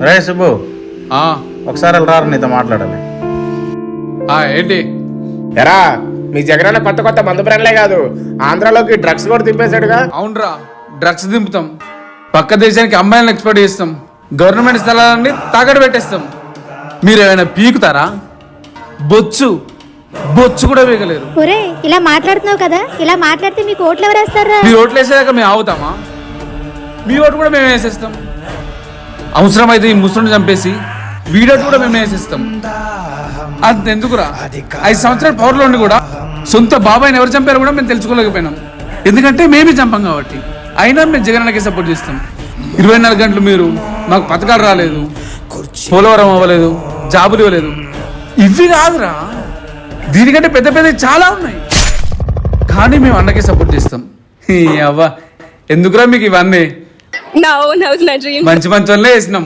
రే సుబ్బు, ఒకసారి రారు నీతో మాట్లాడాలి. ఏంటి ఎరా మీ జగనన్న కొత్త కొత్త మందు బ్రాండ్లే కాదు ఆంధ్రాలోకి డ్రగ్స్ కూడా దింపేశాడుగా. అవునరా, డ్రగ్స్ దింపుతాం, పక్క దేశానికి అమ్మాయిలను ఎక్స్పోర్ట్ చేస్తాం, గవర్నమెంట్ స్థలాలన్నీ తాకట్టు పెట్టేస్తాం. మీరు ఏమైనా పీకుతారా? బొచ్చు కూడా పీకలేరు. ఒరే ఇలా మాట్లాడుతున్నావు కదా, ఇలా మాట్లాడితే మీకు ఓట్లు ఎవరు వేస్తారా? మీ ఓట్లు వేసేదాకా మేము ఆగుతామా? మీ ఓటు కూడా మేము వేసేస్తాం. అవసరమైతే ఈ ముసలిని చంపేసి వీడోటు కూడా మేము వేసేస్తాం. అంతెందుకురా, 5 సంవత్సరాల పవర్లో ఉండి కూడా సొంత బాబాయిని ఎవరు చంపారో కూడా మేము తెలుసుకోలేకపోయినాం. ఎందుకంటే మేమే చంపాం కాబట్టి. అయినా మేము జగనన్నకే సపోర్ట్ చేస్తాం. 24 గంటలు మీరు మాకు పథకాలు రాలేదు, పోలవరం అవ్వలేదు, జాబులు ఇవ్వలేదు, ఇవి కాదురా, దీనికంటే పెద్ద పెద్ద చాలా ఉన్నాయి. కానీ మేము అన్నకే సపోర్ట్ చేస్తాం. అవ్వ ఎందుకురా మీకు ఇవన్నీ? No, that was my dream. మంచి వాళ్ళే వేసినాం.